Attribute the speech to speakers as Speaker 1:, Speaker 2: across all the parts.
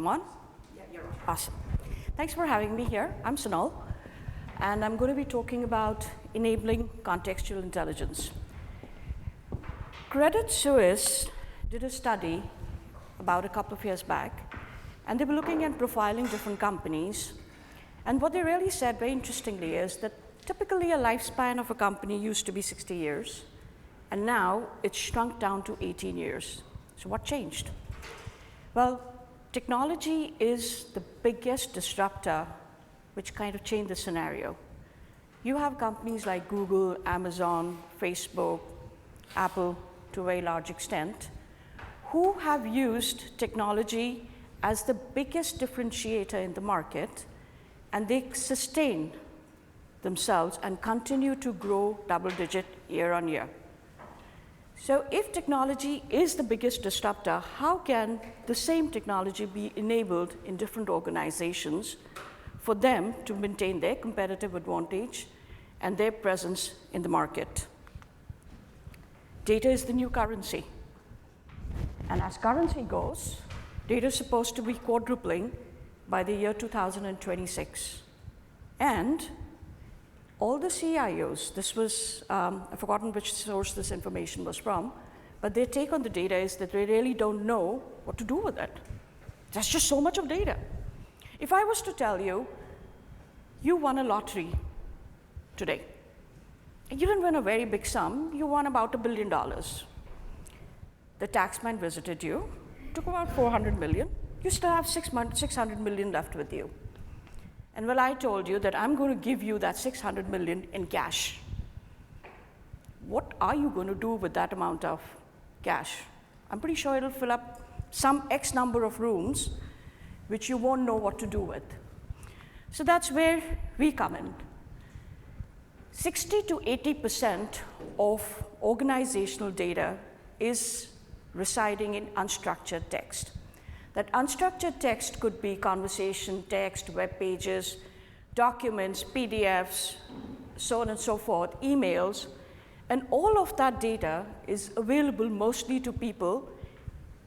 Speaker 1: I'm on? Yeah, you're on. Awesome. Thanks for having me here. I'm Sonal, and I'm going to be talking about enabling contextual intelligence. Credit Suisse did a study about a couple of years back, and they were looking at profiling different companies. And what they really said, very interestingly, is that typically a lifespan of a company used to be 60 years, and now it's shrunk down to 18 years. So what changed? Well, technology is the biggest disruptor which kind of changed the scenario. You have companies like Google, Amazon, Facebook, Apple, to a very large extent, who have used technology as the biggest differentiator in the market, and they sustain themselves and continue to grow double-digit year on year. So if technology is the biggest disruptor, how can the same technology be enabled in different organizations for them to maintain their competitive advantage and their presence in the market? Data is the new currency. And as currency goes, data is supposed to be quadrupling by the year 2026. And all the CIOs, this was, I've forgotten which source this information was from, but their take on the data is that they really don't know what to do with it. There's just so much of data. If I was to tell you, you won a lottery today, and you didn't win a very big sum, you won about $1 billion. The taxman visited you, took about 400 million, you still have 600 million left with you. And well, I told you that I'm going to give you that 600 million in cash. What are you going to do with that amount of cash? I'm pretty sure it'll fill up some X number of rooms, which you won't know what to do with. So that's where we come in. 60 to 80% of organizational data is residing in unstructured text. That unstructured text could be conversation, text, web pages, documents, PDFs, so on and so forth, emails, and all of that data is available mostly to people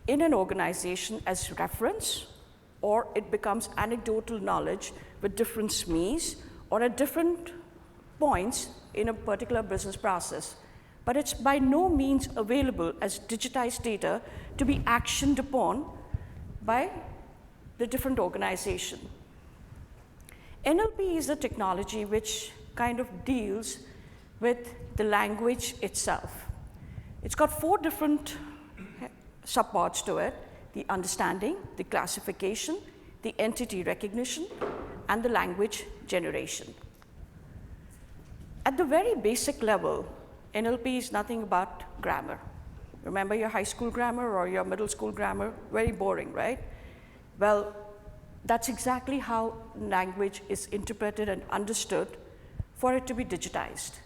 Speaker 1: in an organization as reference, or it becomes anecdotal knowledge with different SMEs or at different points in a particular business process. But it's by no means available as digitized data to be actioned upon by the different organization. NLP is a technology which kind of deals with the language itself. It's got 4 different subparts to it: the understanding, the classification, the entity recognition, and the language generation. At the very basic level, NLP is nothing but grammar. Remember your high school grammar or your middle school grammar? Very boring, right? Well, that's exactly how language is interpreted and understood for it to be digitized.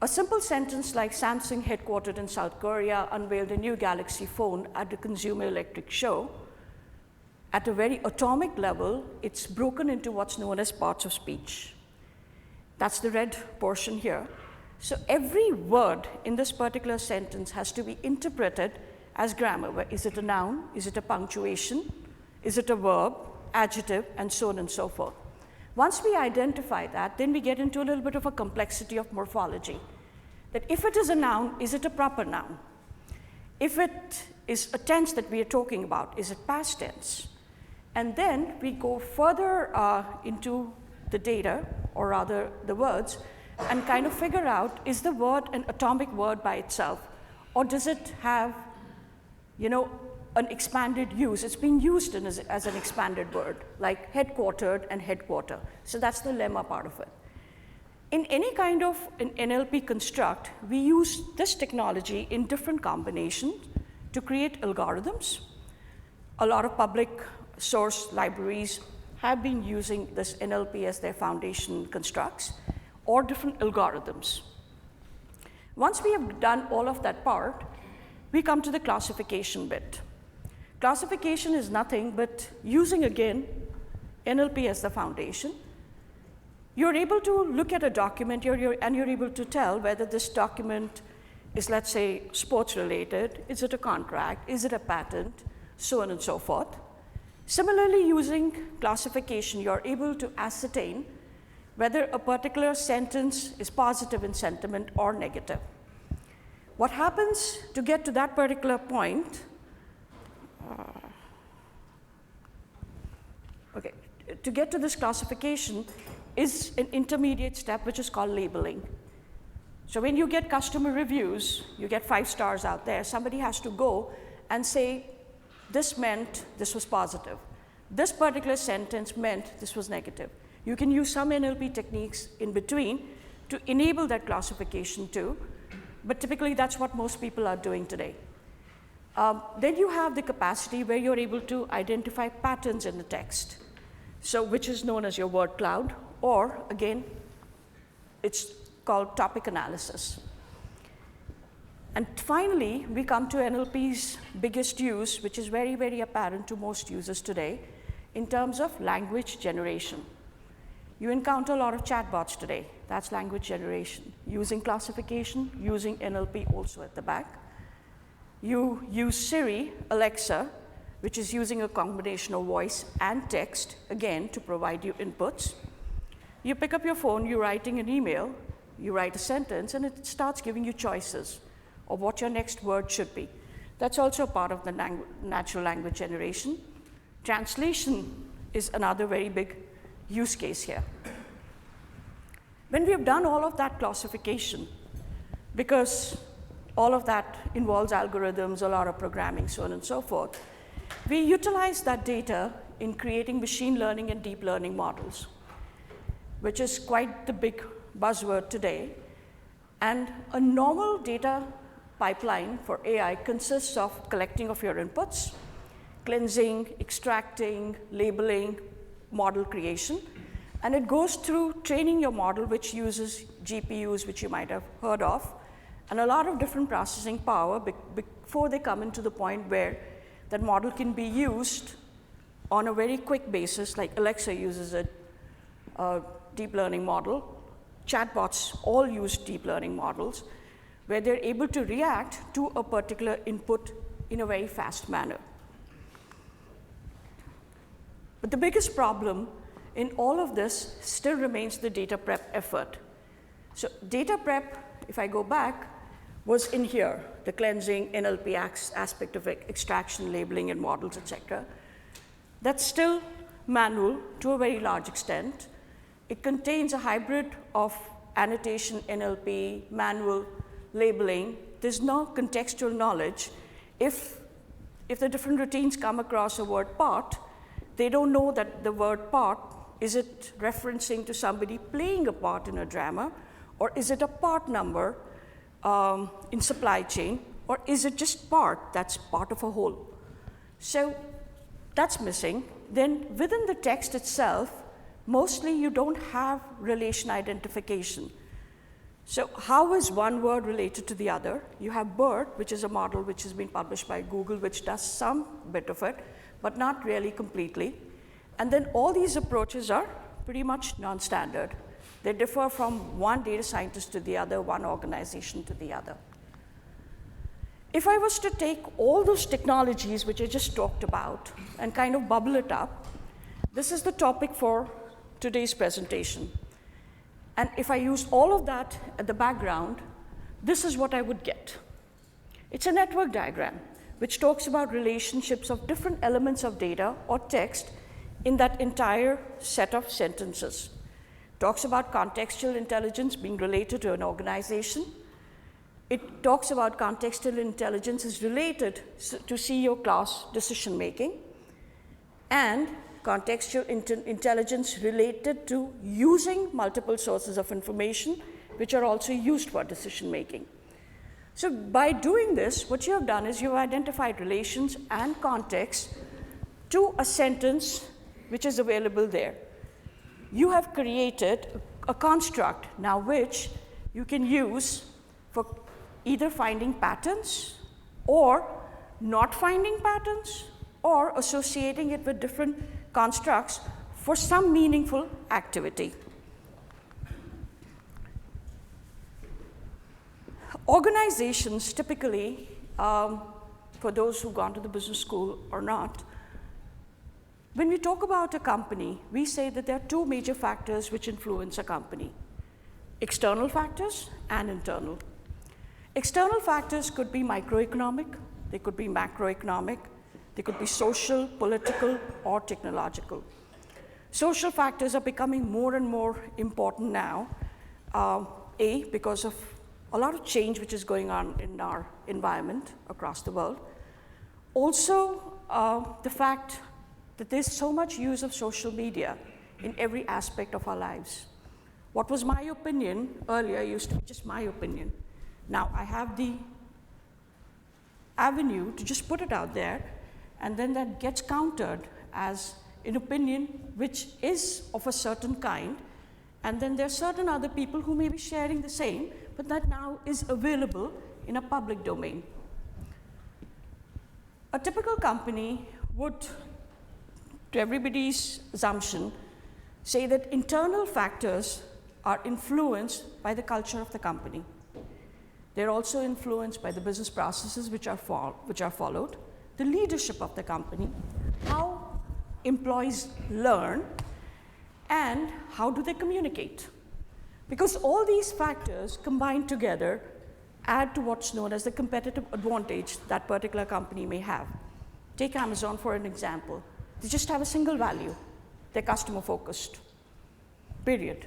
Speaker 1: A simple sentence like Samsung, headquartered in South Korea, unveiled a new Galaxy phone at the Consumer Electric Show. At a very atomic level, it's broken into what's known as parts of speech. That's the red portion here. So every word in this particular sentence has to be interpreted as grammar. Is it a noun? Is it a punctuation? Is it a verb, adjective, and so on and so forth. Once we identify that, then we get into a little bit of a complexity of morphology. That if it is a noun, is it a proper noun? If it is a tense that we are talking about, is it past tense? And then we go further into the data, or rather the words, and kind of figure out, is the word an atomic word by itself, or does it have, an expanded use? It's being used as an expanded word, like headquartered and headquarter. So that's the lemma part of it. In any kind of an NLP construct, we use this technology in different combinations to create algorithms. A lot of public source libraries have been using this NLP as their foundation constructs, or different algorithms. Once we have done all of that part, we come to the classification bit. Classification is nothing but using, again, NLP as the foundation. You're able to look at a document and you're able to tell whether this document is, let's say, sports related, is it a contract, is it a patent, so on and so forth. Similarly, using classification, you're able to ascertain whether a particular sentence is positive in sentiment or negative. What happens to get to that particular point? To get to this classification is an intermediate step, which is called labeling. So when you get customer reviews, you get 5 stars out there, somebody has to go and say, this meant this was positive. This particular sentence meant this was negative. You can use some NLP techniques in between to enable that classification too, but typically that's what most people are doing today. Then you have the capacity where you're able to identify patterns in the text, so which is known as your word cloud, or again, it's called topic analysis. And finally, we come to NLP's biggest use, which is very, very apparent to most users today, in terms of language generation. You encounter a lot of chatbots today. That's language generation, using classification, using NLP also at the back. You use Siri, Alexa, which is using a combination of voice and text, again, to provide you inputs. You pick up your phone, you're writing an email, you write a sentence, and it starts giving you choices of what your next word should be. That's also part of the natural language generation. Translation is another very big use case here. When we have done all of that classification, because all of that involves algorithms, a lot of programming, so on and so forth, we utilize that data in creating machine learning and deep learning models, which is quite the big buzzword today. And a normal data pipeline for AI consists of collecting of your inputs, cleansing, extracting, labeling, model creation. And it goes through training your model, which uses GPUs, which you might have heard of, and a lot of different processing power before they come into the point where that model can be used on a very quick basis, like Alexa uses a deep learning model. Chatbots all use deep learning models, where they're able to react to a particular input in a very fast manner. But the biggest problem in all of this still remains the data prep effort. So data prep, if I go back, was in here, the cleansing, NLP aspect of extraction, labeling, and models, et cetera. That's still manual to a very large extent. It contains a hybrid of annotation, NLP, manual, labeling. There's no contextual knowledge. If the different routines come across a word part, they don't know that the word part, is it referencing to somebody playing a part in a drama, or is it a part number in supply chain, or is it just part that's part of a whole? So that's missing. Then within the text itself, mostly you don't have relation identification. So how is one word related to the other? You have BERT, which is a model which has been published by Google, which does some bit of it, but not really completely. And then all these approaches are pretty much non-standard. They differ from one data scientist to the other, one organization to the other. If I was to take all those technologies which I just talked about and kind of bubble it up, this is the topic for today's presentation. And if I use all of that at the background, this is what I would get. It's a network diagram which talks about relationships of different elements of data or text in that entire set of sentences. Talks about contextual intelligence being related to an organization. It talks about contextual intelligence is related to CEO class decision making, and contextual intelligence related to using multiple sources of information, which are also used for decision making. So by doing this, what you have done is you've identified relations and context to a sentence which is available there. You have created a construct now which you can use for either finding patterns or not finding patterns or associating it with different constructs for some meaningful activity. Organizations typically, for those who've gone to the business school or not, When we talk about a company, we say that there are two major factors which influence a company: external factors and internal. External factors could be microeconomic, they could be macroeconomic, they could be social, political, or technological. Social factors are becoming more and more important now, because of a lot of change which is going on in our environment across the world. Also, the fact that there's so much use of social media in every aspect of our lives. What was my opinion earlier used to be just my opinion. Now I have the avenue to just put it out there, and then that gets countered as an opinion which is of a certain kind, and then there are certain other people who may be sharing the same, but that now is available in a public domain. A typical company would, to everybody's assumption, say that internal factors are influenced by the culture of the company. They're also influenced by the business processes which are followed, the leadership of the company, how employees learn, and how do they communicate. Because all these factors combined together add to what's known as the competitive advantage that particular company may have. Take Amazon for an example. They just have a single value. They're customer focused, period.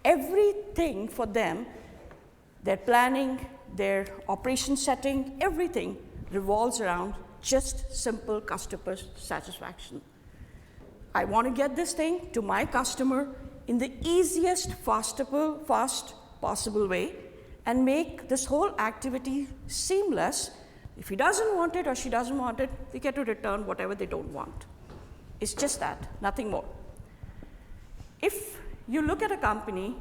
Speaker 1: Everything for them, their planning, their operation setting, everything revolves around just simple customer satisfaction. I want to get this thing to my customer in the easiest, fast possible way and make this whole activity seamless. If he doesn't want it or she doesn't want it, they get to return whatever they don't want. It's just that, nothing more. If you look at a company,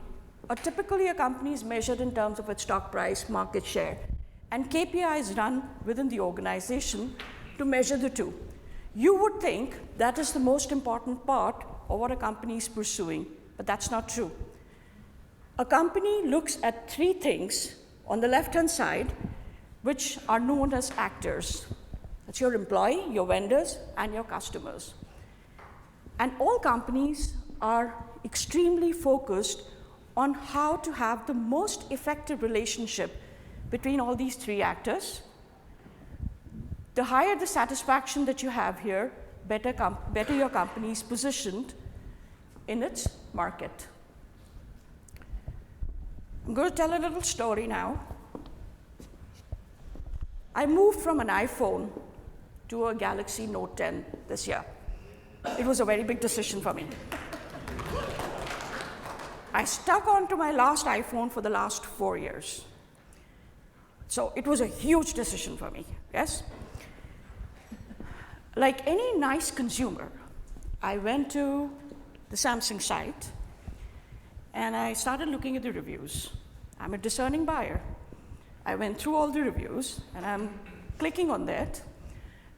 Speaker 1: typically a company is measured in terms of its stock price, market share, and KPIs run within the organization to measure the two. You would think that is the most important part of what a company is pursuing, but that's not true. A company looks at three things on the left-hand side, which are known as actors. That's your employee, your vendors, and your customers. And all companies are extremely focused on how to have the most effective relationship between all these three actors. The higher the satisfaction that you have here, better your company is positioned in its market. I'm going to tell a little story now. I moved from an iPhone to a Galaxy Note 10 this year. It was a very big decision for me. I stuck onto my last iPhone for the last 4 years. So it was a huge decision for me, yes? Like any nice consumer, I went to the Samsung site and I started looking at the reviews. I'm a discerning buyer. I went through all the reviews and I'm clicking on that.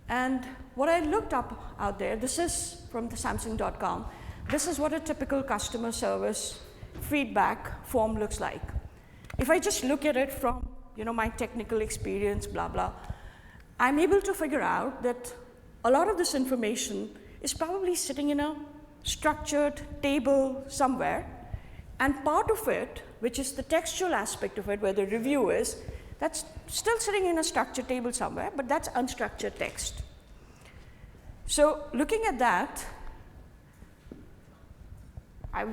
Speaker 1: And what I looked up out there, this is from the Samsung.com, this is what a typical customer service feedback form looks like. If I just look at it from my technical experience, blah, blah, I'm able to figure out that a lot of this information is probably sitting in a structured table somewhere, and part of it, which is the textual aspect of it, where the review is, that's still sitting in a structured table somewhere, but that's unstructured text. So looking at that, I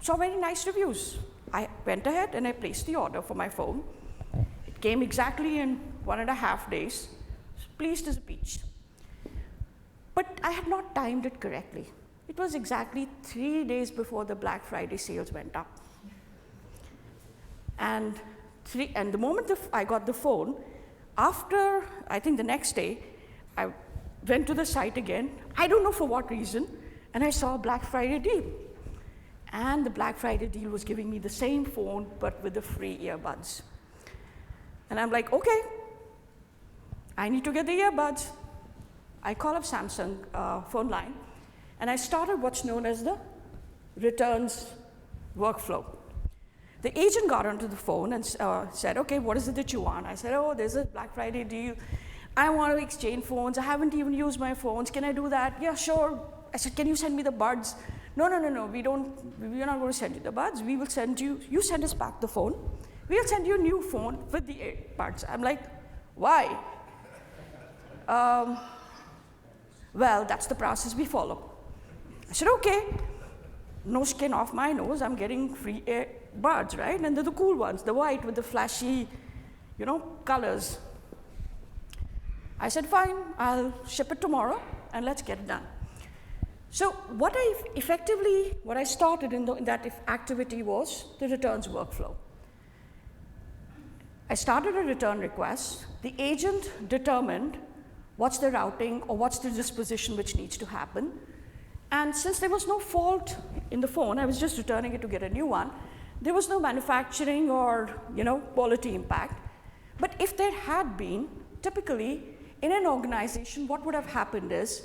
Speaker 1: saw very nice reviews. I went ahead and I placed the order for my phone. It came exactly in 1.5 days, pleased as a peach. But I had not timed it correctly. It was exactly 3 days before the Black Friday sales went up. And the moment I got the phone, after, I think the next day, I went to the site again, I don't know for what reason, and I saw a Black Friday deal. And the Black Friday deal was giving me the same phone, but with the free earbuds. And I'm like, okay, I need to get the earbuds. I call up Samsung phone line, and I started what's known as the returns workflow. The agent got onto the phone and said, okay, what is it that you want? I said, oh, there's a Black Friday deal. I want to exchange phones. I haven't even used my phones. Can I do that? Yeah, sure. I said, can you send me the buds? No, we're not going to send you the buds. We will send you send us back the phone. We'll send you a new phone with the buds. I'm like, why? Well, that's the process we follow. I said, okay, no skin off my nose, I'm getting free buds, right? And they're the cool ones, the white with the flashy, colors. I said, fine, I'll ship it tomorrow, and let's get it done. So what I started in that activity was the returns workflow. I started a return request. The agent determined what's the routing or what's the disposition which needs to happen. And since there was no fault in the phone, I was just returning it to get a new one, there was no manufacturing or quality impact. But if there had been, typically in an organization, what would have happened is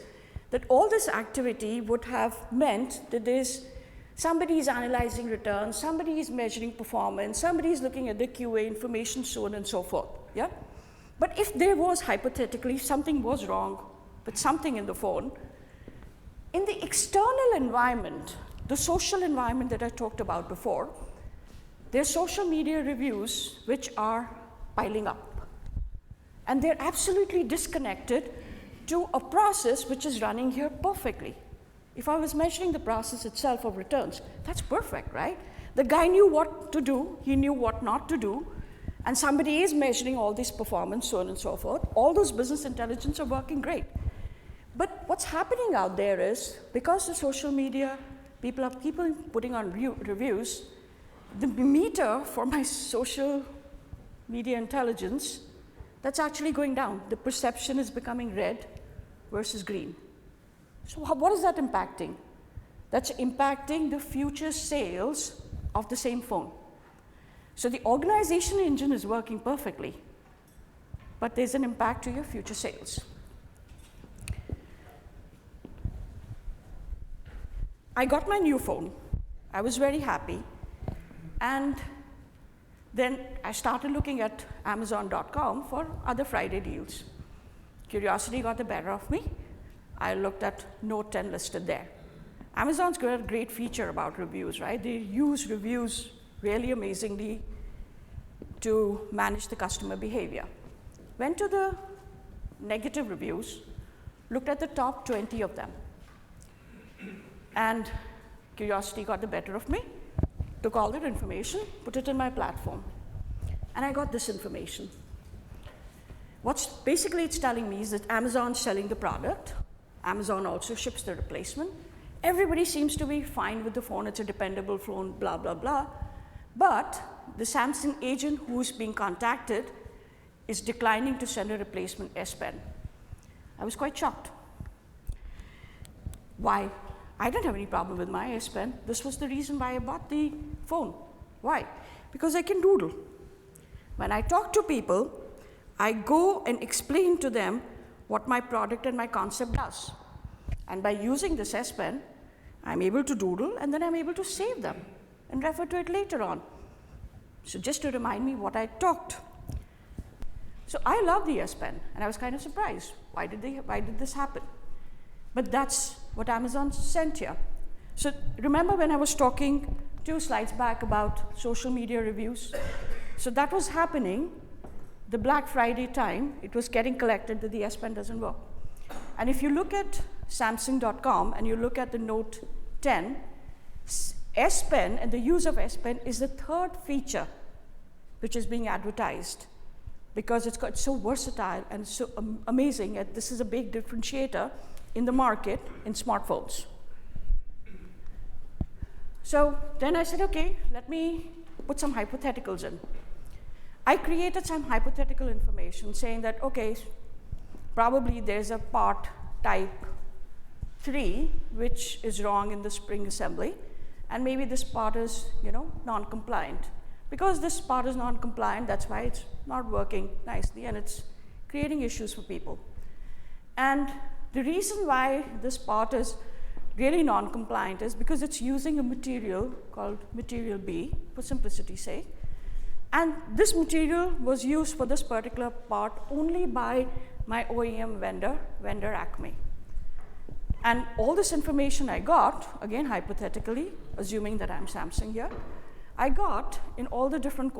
Speaker 1: that all this activity would have meant that somebody is analyzing returns, somebody is measuring performance, somebody is looking at the QA information, so on and so forth. Yeah? But if there was, hypothetically, something was wrong with something in the phone, in the external environment, the social environment that I talked about before, there are social media reviews which are piling up. And they're absolutely disconnected to a process which is running here perfectly. If I was measuring the process itself of returns, that's perfect, right? The guy knew what to do, he knew what not to do, and somebody is measuring all this performance, so on and so forth. All those business intelligence are working great. But what's happening out there is, because the social media, people are putting on reviews, the meter for my social media intelligence, that's actually going down. The perception is becoming red versus green. So what is that impacting? That's impacting the future sales of the same phone. So the organization engine is working perfectly, but there's an impact to your future sales. I got my new phone. I was very happy. And then I started looking at Amazon.com for other Friday deals. Curiosity got the better of me. I looked at Note 10 listed there. Amazon's got a great feature about reviews, right? They use reviews really amazingly to manage the customer behavior. Went to the negative reviews, looked at the top 20 of them. And curiosity got the better of me, took all that information, put it in my platform. And I got this information. What's basically it's telling me is that Amazon's selling the product. Amazon also ships the replacement. Everybody seems to be fine with the phone. It's a dependable phone, blah, blah, blah. But the Samsung agent who's being contacted is declining to send a replacement S Pen. I was quite shocked. Why? I didn't have any problem with my S Pen. This was the reason why I bought the phone. Why? Because I can doodle. When I talk to people, I go and explain to them what my product and my concept does. And by using this S Pen, I'm able to doodle, and then I'm able to save them and refer to it later on. So just to remind me what I talked. So I love the S Pen, and I was kind of surprised. Why did this happen? But that's what Amazon sent here. So remember when I was talking 2 slides back about social media reviews? So that was happening the Black Friday time. It was getting collected that the S Pen doesn't work. And if you look at Samsung.com and you look at the Note 10, S Pen and the use of S Pen is the 3rd feature which is being advertised, because it's so versatile and so amazing. And this is a big differentiator in the market in smartphones. So then I said, okay, let me put some hypotheticals in. I created some hypothetical information saying that, okay, probably there's a part type 3 which is wrong in the spring assembly, and maybe this part is, non-compliant. Because this part is non-compliant, that's why it's not working nicely, and it's creating issues for people. And the reason why this part is really non-compliant is because it's using a material called material B, for simplicity's sake. And this material was used for this particular part only by my OEM vendor Acme. And all this information I got, again hypothetically, assuming that I'm Samsung here, I got in all the different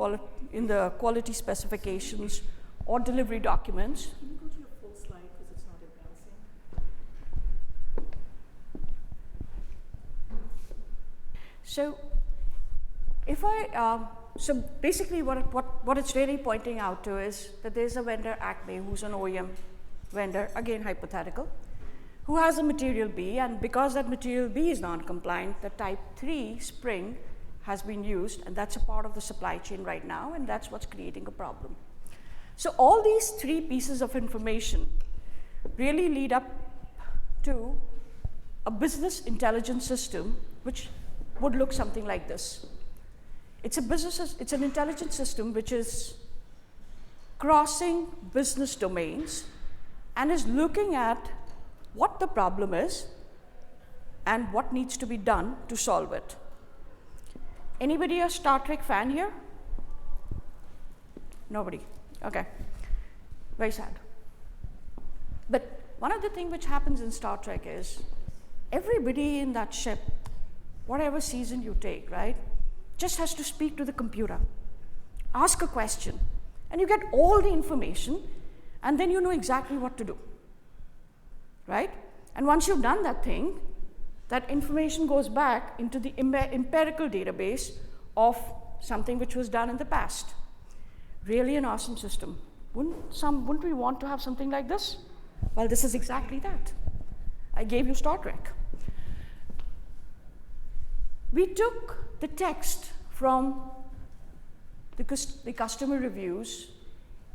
Speaker 1: in the quality specifications or delivery documents.
Speaker 2: Can you go to your full slide because it's not advancing?
Speaker 1: So if so basically what it's really pointing out to is that there's a vendor, Acme, who's an OEM vendor, again hypothetical, who has a material B, and because that material B is non-compliant, the type 3 spring has been used, and that's a part of the supply chain right now, and that's what's creating a problem. So all these three pieces of information really lead up to a business intelligence system which would look something like this. It's an intelligence system which is crossing business domains and is looking at what the problem is and what needs to be done to solve it. Anybody a Star Trek fan here? Nobody. Okay. Very sad. But one of the things which happens in Star Trek is everybody in that ship, whatever season you take, right, just has to speak to the computer, ask a question, and you get all the information, and then you know exactly what to do, right? And once you've done that thing, that information goes back into the empirical database of something which was done in the past. Really an awesome system. Wouldn't we want to have something like this? Well, this is exactly that. I gave you Star Trek. We took the text from the customer reviews,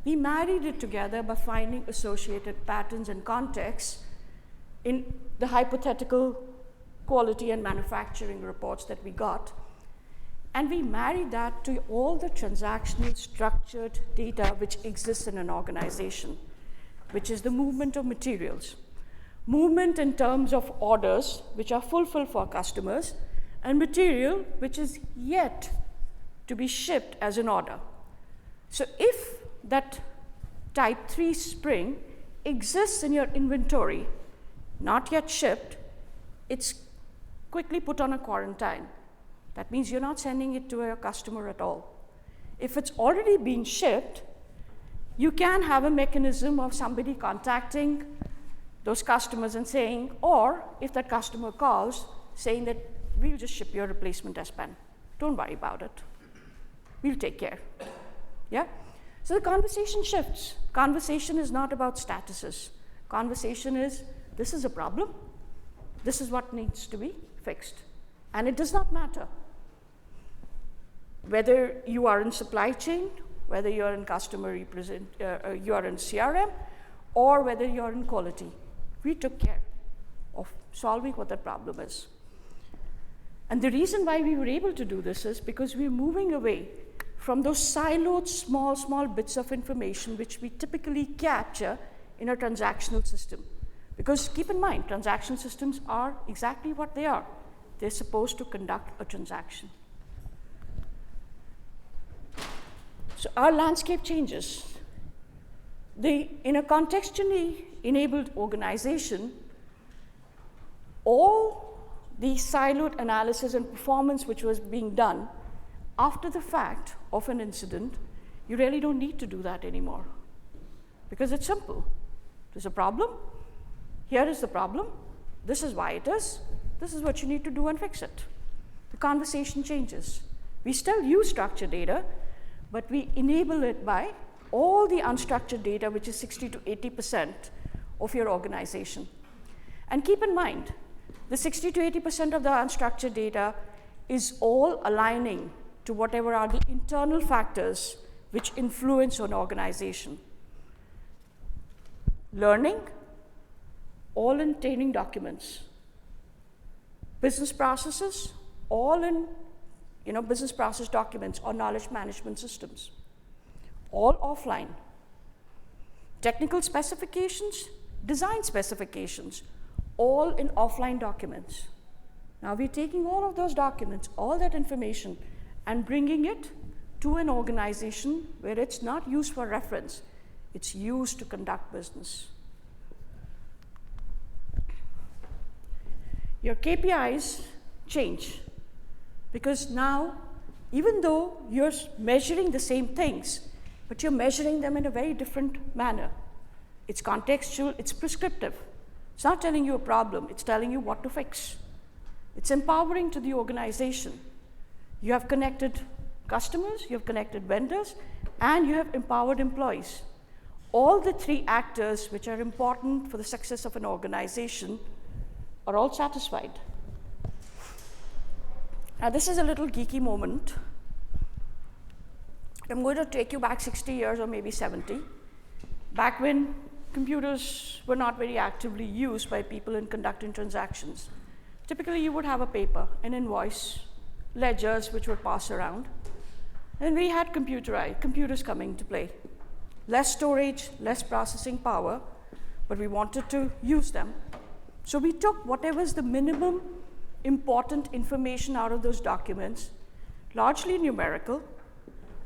Speaker 1: we married it together by finding associated patterns and contexts in the hypothetical quality and manufacturing reports that we got, and we married that to all the transactional structured data which exists in an organization, which is the movement of materials. Movement in terms of orders which are fulfilled for customers, and material which is yet to be shipped as an order. So if that type 3 spring exists in your inventory, not yet shipped, it's quickly put on a quarantine. That means you're not sending it to your customer at all. If it's already been shipped, you can have a mechanism of somebody contacting those customers and saying, or if that customer calls, saying that we'll just ship your replacement S Pen. Don't worry about it. We'll take care. Yeah? So the conversation shifts. Conversation is not about statuses. Conversation is, this is a problem. This is what needs to be fixed. And it does not matter whether you are in supply chain, whether you're in customer you are in CRM, or whether you're in quality. We took care of solving what the problem is. And the reason why we were able to do this is because we're moving away from those siloed small bits of information which we typically capture in a transactional system. Because keep in mind, transaction systems are exactly what they are. They're supposed to conduct a transaction. So our landscape changes. In a contextually enabled organization, all the siloed analysis and performance which was being done after the fact of an incident, you really don't need to do that anymore. Because it's simple. There's a problem. Here is the problem. This is why it is. This is what you need to do and fix it. The conversation changes. We still use structured data, but we enable it by all the unstructured data, which is 60 to 80% of your organization. And keep in mind, the 60 to 80% of the unstructured data is all aligning to whatever are the internal factors which influence an organization. Learning, all in training documents. Business processes, all in business process documents or knowledge management systems. All offline. Technical specifications, design specifications, all in offline documents. Now we're taking all of those documents, all that information, and bringing it to an organization where it's not used for reference, it's used to conduct business. your KPIs change. Because now, even though you're measuring the same things, but you're measuring them in a very different manner. It's contextual, it's prescriptive. It's not telling you a problem, it's telling you what to fix. It's empowering to the organization. You have connected customers, you have connected vendors, and you have empowered employees. All the three actors which are important for the success of an organization are all satisfied. Now, this is a little geeky moment. I'm going to take you back 60 years or maybe 70, back when computers were not very actively used by people in conducting transactions. Typically, you would have a paper, an invoice, ledgers which would pass around. And we had computers coming to play. Less storage, less processing power, but we wanted to use them. So we took whatever is the minimum important information out of those documents, largely numerical,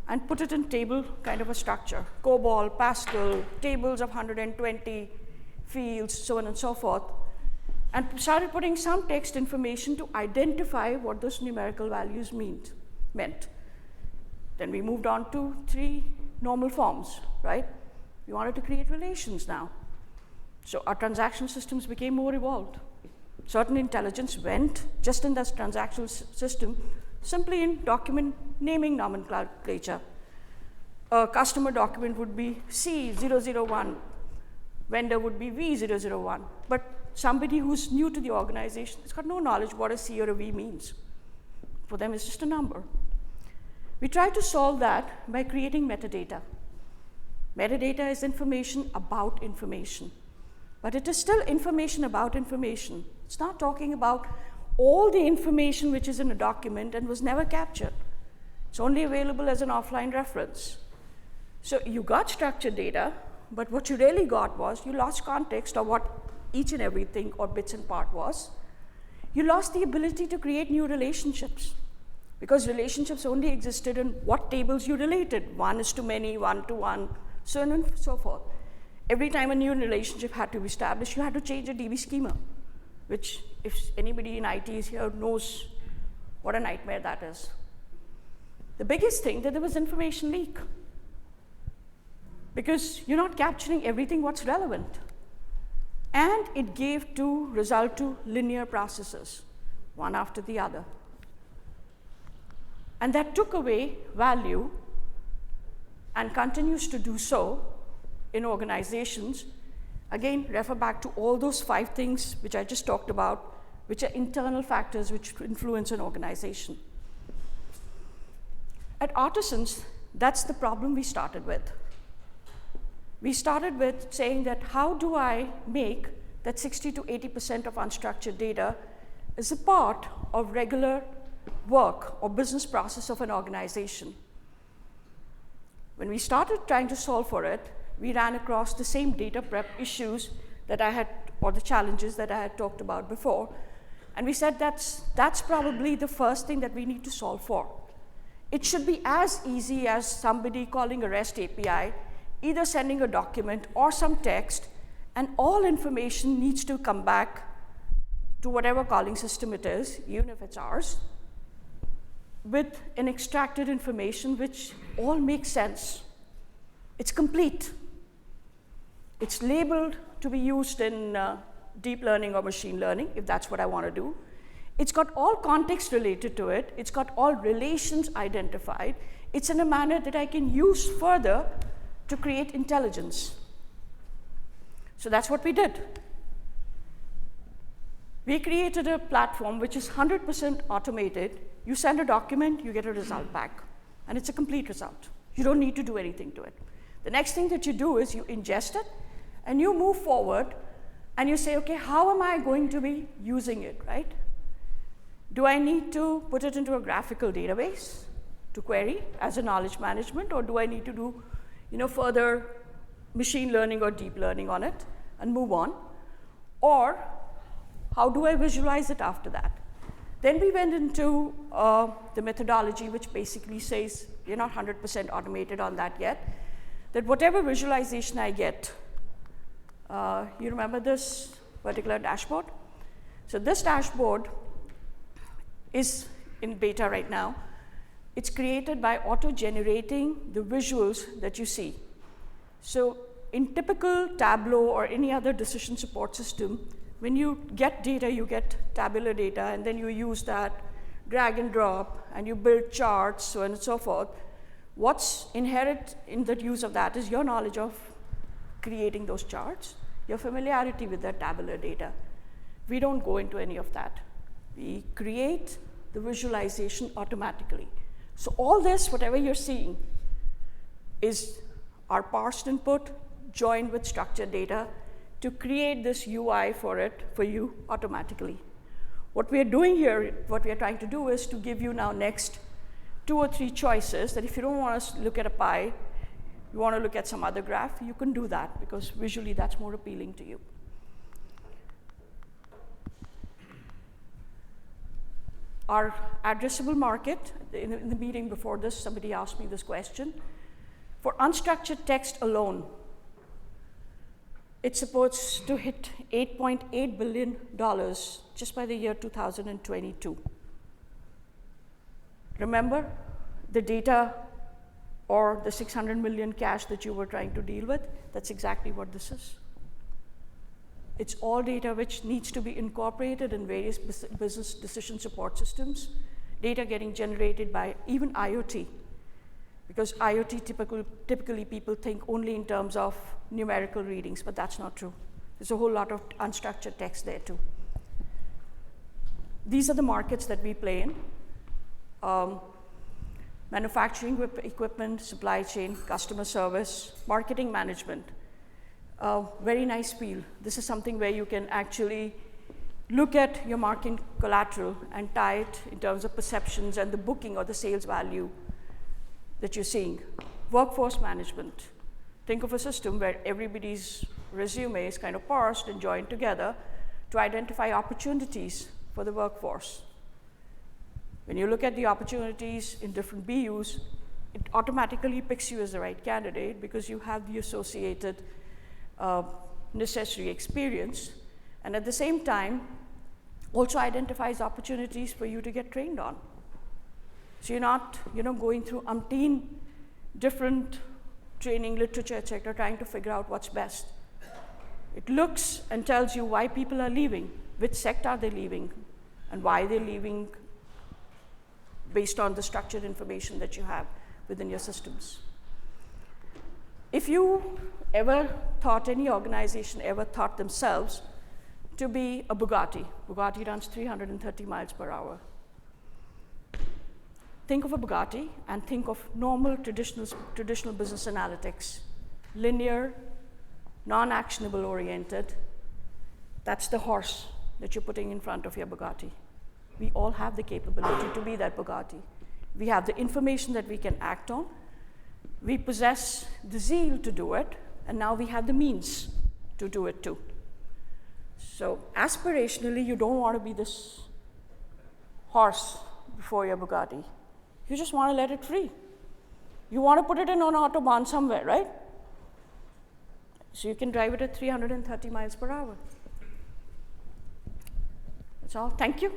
Speaker 1: and put it in table kind of a structure. COBOL, Pascal, tables of 120 fields, so on and so forth, and started putting some text information to identify what those numerical values meant. Then we moved on to 3 normal forms, right? We wanted to create relations now. So our transaction systems became more evolved. Certain intelligence went just in that transactional system, simply in document naming nomenclature. A customer document would be C001, vendor would be V001, but somebody who's new to the organization has got no knowledge what a C or a V means. For them, it's just a number. We tried to solve that by creating metadata. Metadata is information about information, but it is still information about information. It's not talking about all the information which is in a document and was never captured. It's only available as an offline reference. So you got structured data, but what you really got was you lost context of what each and everything or bits and part was. You lost the ability to create new relationships, because relationships only existed in what tables you related, one is to many, one to one, so on and so forth. Every time a new relationship had to be established, you had to change a DB schema, which if anybody in IT is here knows what a nightmare that is. The biggest thing that there was information leak, because you're not capturing everything what's relevant. And it gave result to linear processes, one after the other. And that took away value and continues to do so in organizations. Again, refer back to all those 5 things which I just talked about, which are internal factors which influence an organization. At Articence, that's the problem we started with. We started with saying that how do I make that 60 to 80% of unstructured data is a part of regular work or business process of an organization. When we started trying to solve for it, we ran across the same data prep issues that I had, or the challenges that I had talked about before. And we said that's probably the first thing that we need to solve for. It should be as easy as somebody calling a REST API, either sending a document or some text, and all information needs to come back to whatever calling system it is, even if it's ours, with an extracted information which all makes sense. It's complete. It's labeled to be used in deep learning or machine learning, if that's what I want to do. It's got all context related to it. It's got all relations identified. It's in a manner that I can use further to create intelligence. So that's what we did. We created a platform which is 100% automated. You send a document, you get a result back, and it's a complete result. You don't need to do anything to it. The next thing that you do is you ingest it, and you move forward, and you say, okay, how am I going to be using it, right? Do I need to put it into a graphical database to query as a knowledge management, or do I need to do further machine learning or deep learning on it and move on? Or how do I visualize it after that? Then we went into the methodology, which basically says, we're not 100% automated on that yet, that whatever visualization I get, you remember this particular dashboard? So this dashboard is in beta right now. It's created by auto-generating the visuals that you see. So in typical Tableau or any other decision support system, when you get data, you get tabular data, and then you use that, drag and drop, and you build charts, so on and so forth. What's inherent in the use of that is your knowledge of creating those charts, your familiarity with that tabular data. We don't go into any of that. We create the visualization automatically. So all this, whatever you're seeing, is our parsed input joined with structured data to create this UI for you automatically. What we are doing here, what we are trying to do is to give you now next 2 or 3 choices that if you don't want to look at a pie, you want to look at some other graph, you can do that because visually that's more appealing to you. Our addressable market, in the meeting before this, somebody asked me this question. For unstructured text alone, it's supposed to hit $8.8 billion just by the year 2022. Remember the data or the 600 million cache that you were trying to deal with? That's exactly what this is. It's all data which needs to be incorporated in various business decision support systems, data getting generated by even IoT. Because IoT, typically people think only in terms of numerical readings, but that's not true. There's a whole lot of unstructured text there too. These are the markets that we play in. Manufacturing equipment, supply chain, customer service, marketing management. Very nice field. This is something where you can actually look at your marketing collateral and tie it in terms of perceptions and the booking or the sales value that you're seeing. Workforce management. Think of a system where everybody's resume is kind of parsed and joined together to identify opportunities for the workforce. When you look at the opportunities in different BUs, it automatically picks you as the right candidate because you have the associated necessary experience, and at the same time, also identifies opportunities for you to get trained on. So you're not going through umpteen different training literature, et cetera, trying to figure out what's best. It looks and tells you why people are leaving, which sector are they leaving, and why they're leaving based on the structured information that you have within your systems. If you ever thought, any organization ever thought themselves to be a Bugatti. Bugatti runs 330 miles per hour. Think of a Bugatti and think of normal traditional business analytics. Linear, non-actionable oriented. That's the horse that you're putting in front of your Bugatti. We all have the capability to be that Bugatti. We have the information that we can act on. We possess the zeal to do it, and now we have the means to do it too. So aspirationally, you don't want to be this horse before your Bugatti. You just want to let it free. You want to put it in an autobahn somewhere, right? So you can drive it at 330 miles per hour. That's all. Thank you.